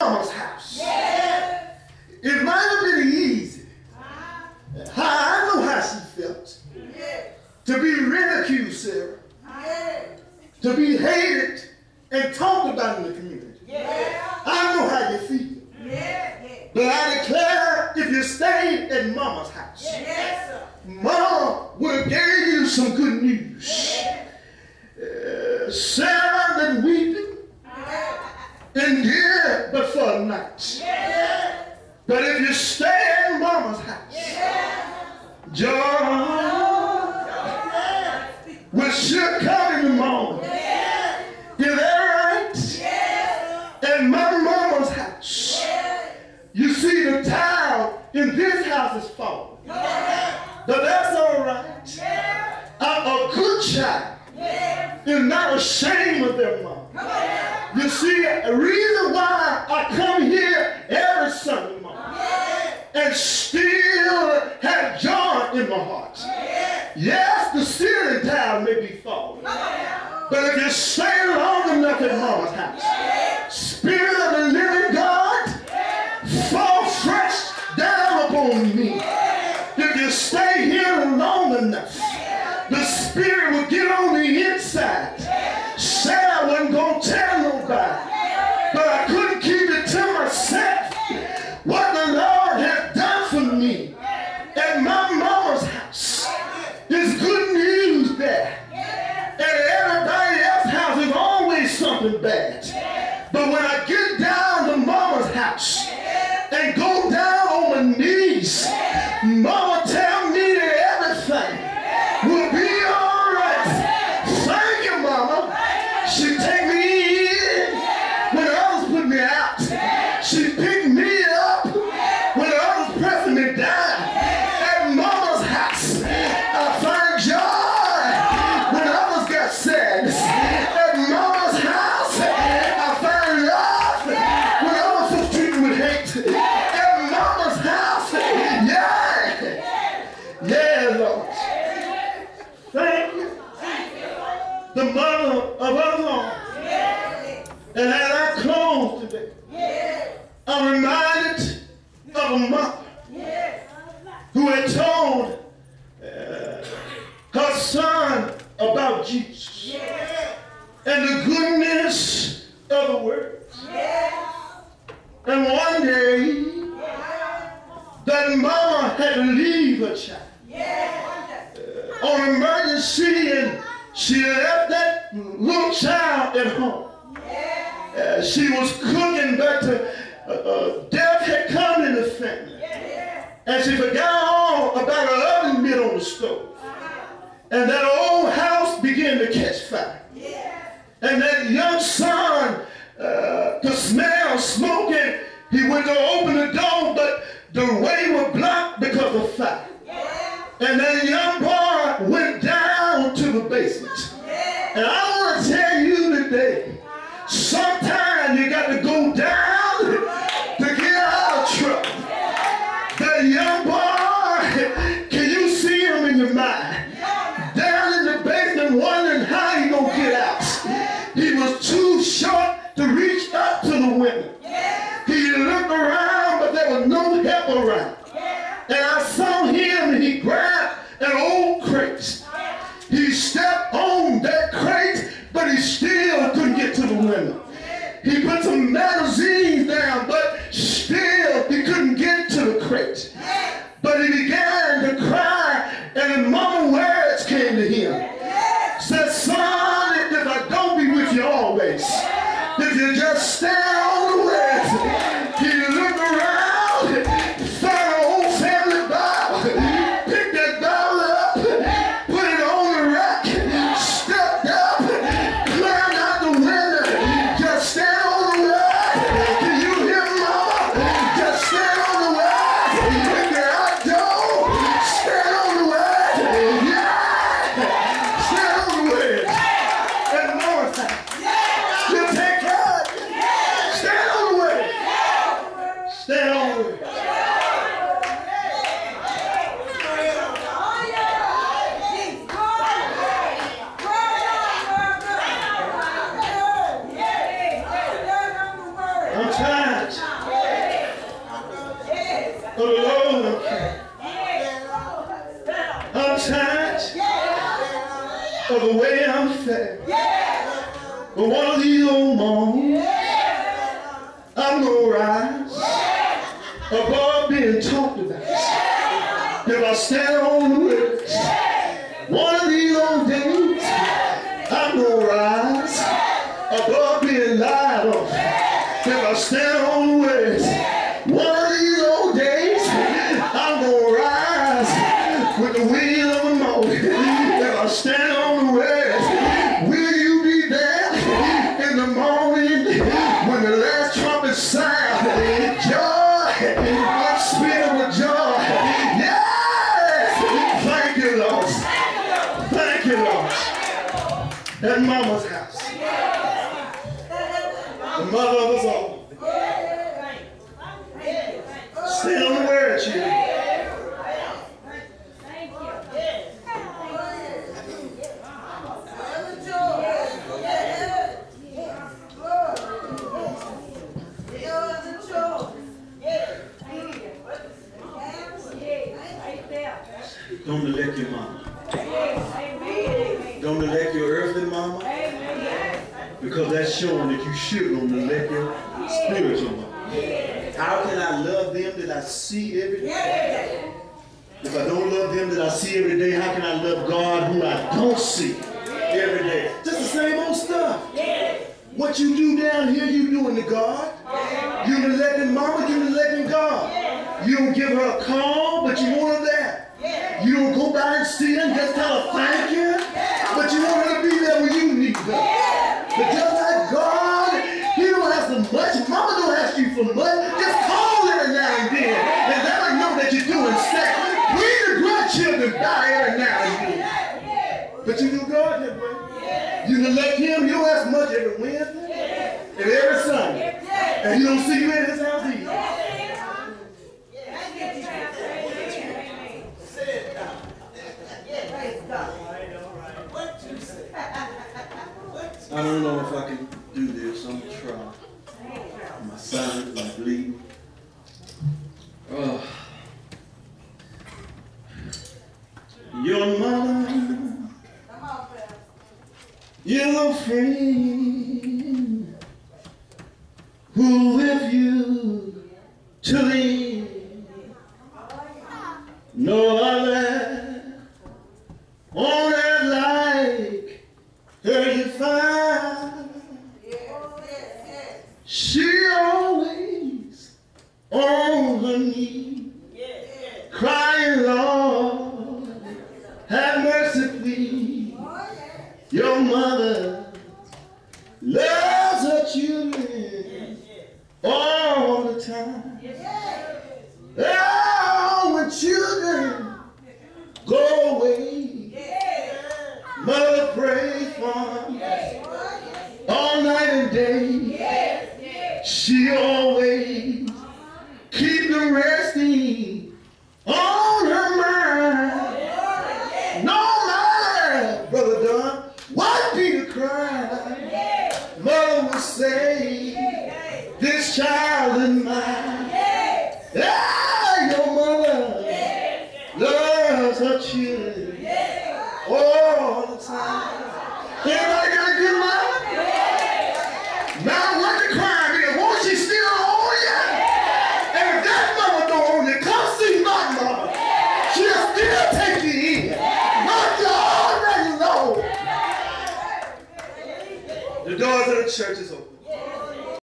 mama's house. It might have been easy. I know how she felt. To be ridiculed, Sarah. To be hated and talked about in the community. I know how you feel. But I declare, if you stayed at mama's house, mama would have gave you some good news. Sarah been weeping and dear but for a night. But if you stay at mama's house, joy will sure come in the morning. Is that right? At my mama's house, you see the tile in this house is falling. But that's all right. A good child is not ashamed of their mom. You see, a reason why I come here every Sunday morning and still have joy in my heart. Yes, the ceiling tile may be falling, but if you stay long enough at mama's house, Spirit of the living God, fall fresh down upon me. If you stay here long enough, the Spirit will get on the inside. Said I wasn't going to tell nobody, but I couldn't keep it to myself. What the Lord has done for me at my mama's house is good news there. And everybody else's house is always something bad. But when I get down to mama's house and go down on my knees, mama tell me that everything will be all right. Thank you, mama. She take me in when others put me out. She picked me up when others pressing me down. At mama's house, I find joy when others got sad. At mama's house, I find love when others was treated with hate. At mama's house, yeah, Lord. Thank you. The mother of us all. And as I close today, I'm reminded of a mother who had told her son about Jesus and the goodness of the word. And one day, that mama had to leave her child on emergency, and she left that little child at home. She was cooking, but death had come in the family. And she forgot all about her oven mitt on the stove. And that old house began to catch fire. And that young son could smell smoke, and he went to open the door, but the way was blocked because of fire. And that young boy went down to the basement. And I want to tell you today, sometimes you got to go down to get out of trouble. That young boy, can you see him in your mind? Down in the basement wondering how he gonna get out. He was too short to reach up to the window. He looked around, but there was no help around. And I saw him, and he grabbed an old crate. He stepped on that crate church of the Lord. I'm tired of the way I'm fed. But one of these old mornings, I'm going to rise above being talked about. If I stand on the words, one of these old days, I'm going to rise above being lied on. If I stand on the words, one of these old days, I'm going to rise with the wheel of a motor. If I stand on the words, will you be there in the morning when the last trumpet sound? Joy, unspeakable joy. Yes! Thank you, Lord. Thank you, Lord. At Mama's house. The mother of us all. Stay on the word, children. Don't neglect your mama. Don't neglect your earthly mama. Because that's showing that you should don't neglect your spiritual mama. How can I love them that I see every day? If I don't love them that I see every day, how can I love God who I don't see every day? Just the same old stuff. What you do down here, you doing to God. You neglecting mama, you neglecting God. You don't give her a call, but you want her there. You don't go by and see her and just tell her thank you, but you want her to be there when you need her. But just like God, He don't ask for much. Mama don't ask you for much. Just call every now and then and let her know that you're doing sex. We the grandchildren die every now and then. But you do God that way. You neglect Him, you don't ask much every Wednesday and every Sunday. And you don't see you in His house either. I don't know if I can do this. I'm going to try. My silence is bleeding. Your mother is a friend who with you to the end. No other on that like her you find. She always on her knees, crying, Lord, have mercy, please. Your mother loves her children all the time. Oh, when children go away, mother prays for them all night and day. She always keep them resting on her mind. No matter, Brother Don, what be the crime, mother will say, this child is mine. Yeah, your mother loves her children all the time. Everybody got a good mama? Now what the crime is, won't she still own you? And if that mama don't own you, come see my mama. She'll still take you in. Not you already know. The doors of the church is open.